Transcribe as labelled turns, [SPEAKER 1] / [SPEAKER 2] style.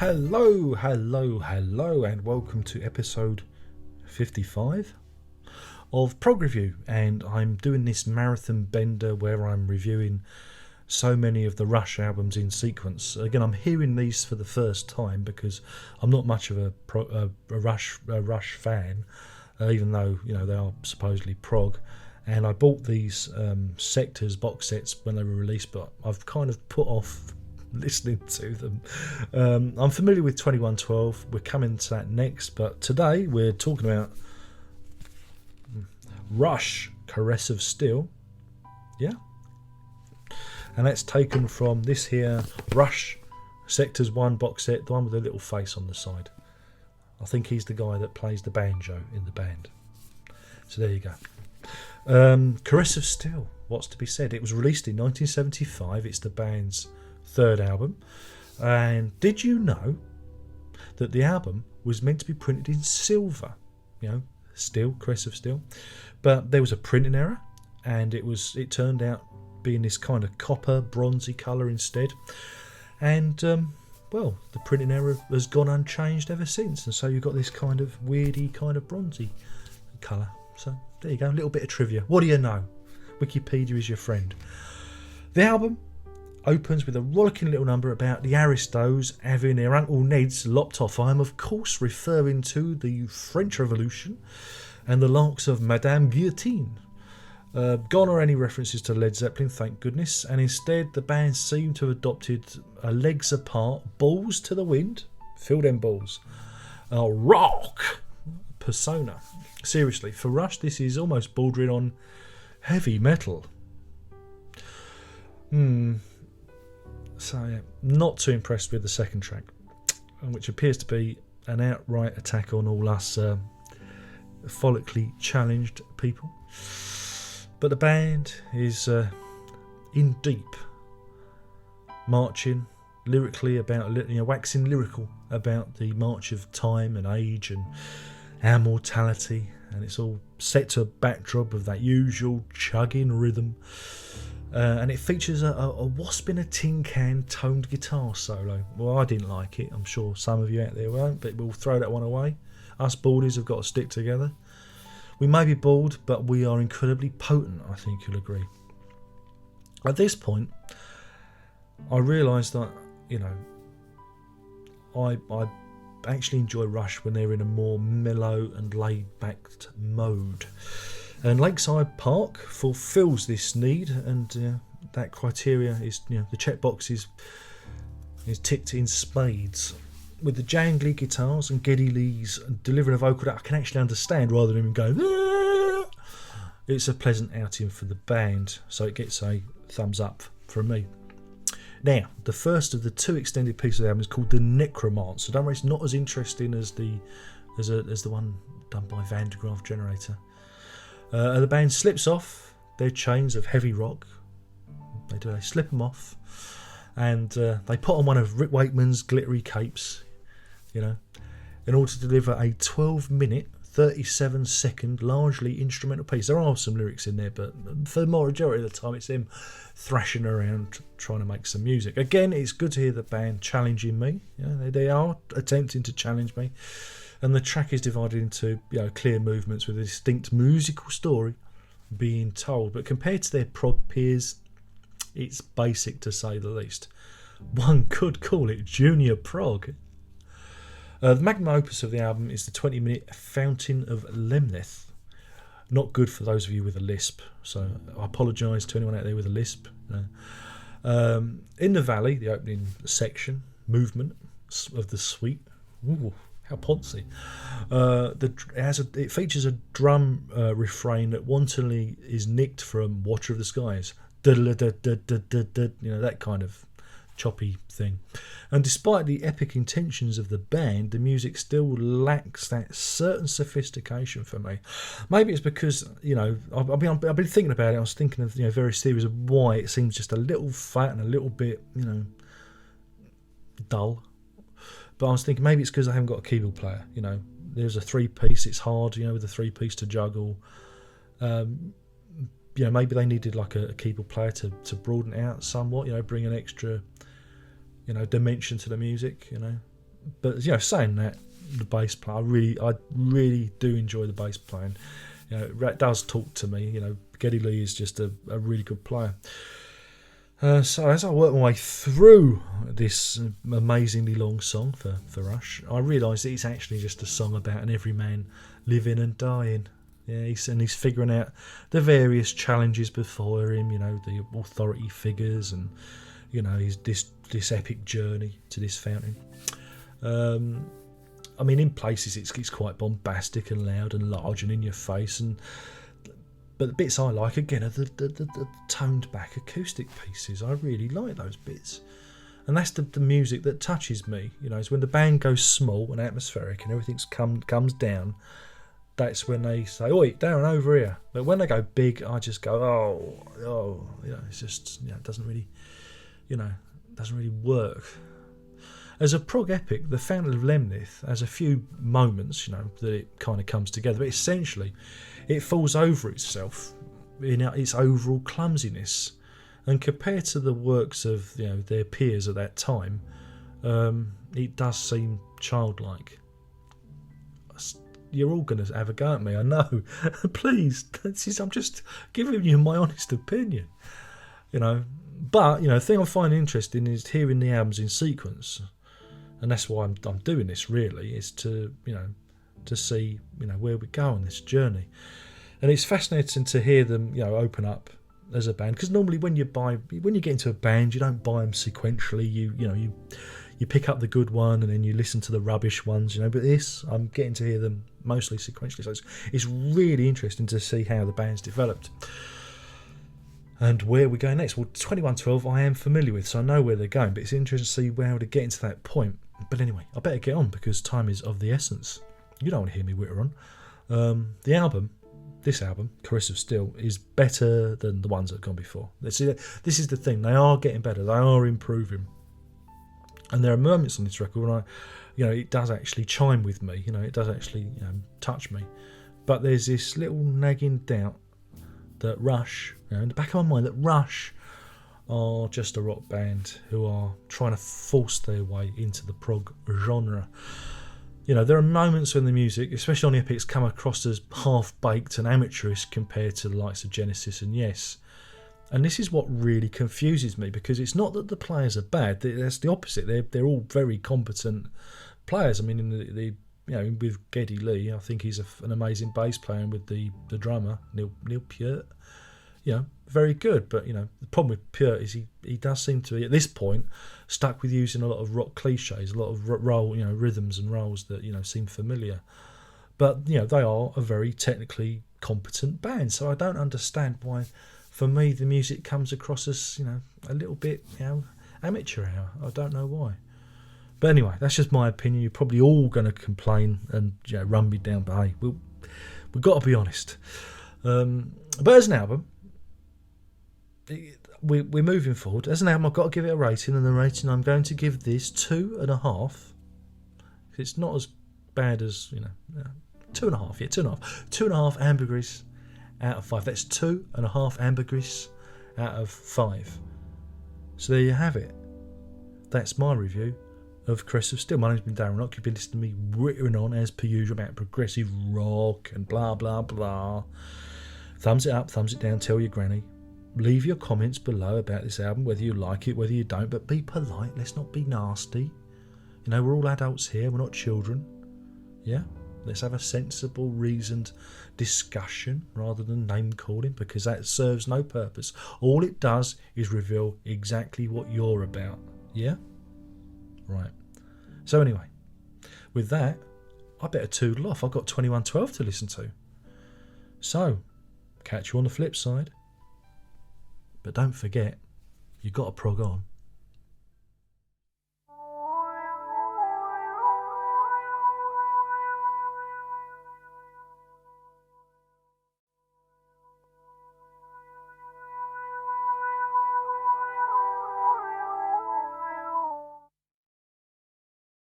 [SPEAKER 1] Hello, and welcome to episode 55 of Prog Review. And I'm doing this marathon bender where I'm reviewing so many of the Rush albums in sequence. Again, I'm hearing these for the first time because I'm not much of a Rush fan, even though they are supposedly prog. And I bought these Sectors box sets when they were released, but I've kind of put off listening to them. I'm familiar with 2112. We're coming to that next, but today we're talking about Rush, Caress of Steel. Yeah, and that's taken from this here Rush Sectors 1 box set, the one with the little face on the side. I think he's the guy that plays the banjo in the band. So there you go. Caress of Steel, what's to be said? It was released in 1975. It's the band's third album. And did you know that the album was meant to be printed in silver? Steel, Caress of Steel. But there was a printing error, and it turned out being this kind of copper, bronzy colour instead. And the printing error has gone unchanged ever since, and so you've got this kind of weirdy, kind of bronzy colour. So there you go, a little bit of trivia. What do you know? Wikipedia is your friend. The album opens with a rollicking little number about the Aristos having their Uncle Ned's lopped off. I am of course referring to the French Revolution and the larks of Madame Guillotine. Gone are any references to Led Zeppelin, thank goodness, and instead the band seem to have adopted a legs apart, balls to the wind, feel them balls, rock persona. Seriously, for Rush this is almost bordering on heavy metal. So yeah, not too impressed with the second track, which appears to be an outright attack on all us follically challenged people. But the band is in deep, marching lyrically about, waxing lyrical about the march of time and age and our mortality, and it's all set to a backdrop of that usual chugging rhythm. And it features a wasp in a tin can toned guitar solo. Well, I didn't like it. I'm sure some of you out there won't, but we'll throw that one away. Us baldies have got to stick together. We may be bald, but we are incredibly potent, I think you'll agree. At this point, I realised that, I actually enjoy Rush when they're in a more mellow and laid-back mode. And Lakeside Park fulfills this need, and that criteria is, the checkbox is ticked in spades. With the jangly guitars and Geddy Lee's delivering a vocal that I can actually understand rather than him going, Aah! It's a pleasant outing for the band, so it gets a thumbs up from me. Now, the first of the two extended pieces of the album is called The Necromancer. Don't worry, it's not as interesting as the one done by Van de Graaff Generator. The band slips off their chains of heavy rock. They slip them off, and they put on one of Rick Wakeman's glittery capes, in order to deliver a 12-minute, 37-second, largely instrumental piece. There are some lyrics in there, but for the majority of the time it's them thrashing around trying to make some music. Again, it's good to hear the band challenging me. They are attempting to challenge me. And the track is divided into clear movements with a distinct musical story being told. But compared to their prog peers, it's basic to say the least. One could call it junior prog. The magnum opus of the album is the 20-minute Fountain of Lemnith. Not good for those of you with a lisp, so I apologise to anyone out there with a lisp. In the Valley, the opening section, movement of the suite. Ooh, how poncy. It features a drum refrain that wantonly is nicked from Watcher of the Skies. That kind of choppy thing. And despite the epic intentions of the band, the music still lacks that certain sophistication for me. Maybe it's because, I've been thinking about it. I was thinking of various theories of why it seems just a little fat and a little bit, dull. But I was thinking maybe it's because I haven't got a keyboard player. There's a 3-piece. It's hard, with a 3-piece to juggle. Maybe they needed like a keyboard player to broaden it out somewhat. Bring an extra, dimension to the music. But saying that, the bass player, I really do enjoy the bass playing. It does talk to me. Geddy Lee is just a really good player. So as I work my way through this amazingly long song for Rush, I realise that it's actually just a song about an everyman living and dying. Yeah, he's figuring out the various challenges before him. The authority figures, and his this epic journey to this fountain. In places it's quite bombastic and loud and large and in your face, but the bits I like again are the toned back acoustic pieces. I really like those bits, and that's the music that touches me. It's when the band goes small and atmospheric and everything comes down. That's when they say, "Oi, down over here." But when they go big, I just go, "Oh, it's just it doesn't really work." As a prog epic, the Fountain of Lemnith has a few moments, that it kind of comes together, but essentially it falls over itself in its overall clumsiness. And compared to the works of their peers at that time, it does seem childlike. You're all going to have a go at me, I know. Please, I'm just giving you my honest opinion, But the thing I find interesting is hearing the albums in sequence. And that's why I'm doing this, really, is to see where we go on this journey. And it's fascinating to hear them open up as a band, because normally when you get into a band, you don't buy them sequentially. You pick up the good one and then you listen to the rubbish ones, but this, I'm getting to hear them mostly sequentially, so it's really interesting to see how the band's developed. And where we're going next? Well, 2112 I am familiar with, so I know where they're going, but it's interesting to see how to get into that point. But anyway, I better get on because time is of the essence. You don't want to hear me witter on. This album, Caress of Steel, is better than the ones that have gone before. This is the thing, they are getting better, they are improving. And there are moments on this record when it does actually chime with me, it does actually touch me. But there's this little nagging doubt that Rush, in the back of my mind, that Rush are just a rock band who are trying to force their way into the prog genre. There are moments when the music, especially on the epics, come across as half-baked and amateurish compared to the likes of Genesis and Yes. And this is what really confuses me, because it's not that the players are bad, that's the opposite. They're all very competent players. With Geddy Lee, I think he's an amazing bass player, and with the drummer, Neil Peart, very good. But, the problem with Peart is he does seem to be, at this point, stuck with using a lot of rock cliches, a lot of rhythms and rolls that, seem familiar. But, they are a very technically competent band, so I don't understand why, for me, the music comes across as, a little bit, amateur hour. I don't know why. But anyway, that's just my opinion. You're probably all going to complain and run me down, but hey, we've got to be honest. But as an album, we're moving forward. As an album, I've got to give it a rating, and the rating I'm going to give this 2.5. It's not as bad as 2.5. Yeah, 2.5. 2.5 ambergris out of 5. That's 2.5 ambergris out of 5. So there you have it. That's my review of Caress of Steel. My name's been Darren Rock. You've been listening to me whittering on as per usual about progressive rock and blah blah blah. Thumbs it up, thumbs it down, tell your granny. Leave your comments below about this album, whether you like it, whether you don't, but be polite. Let's not be nasty. We're all adults here, we're not children. Yeah? Let's have a sensible, reasoned discussion rather than name calling, because that serves no purpose. All it does is reveal exactly what you're about. Yeah? Right. So anyway, with that, I better toodle off. I've got 2112 to listen to. So, catch you on the flip side. But don't forget, you've got to prog on.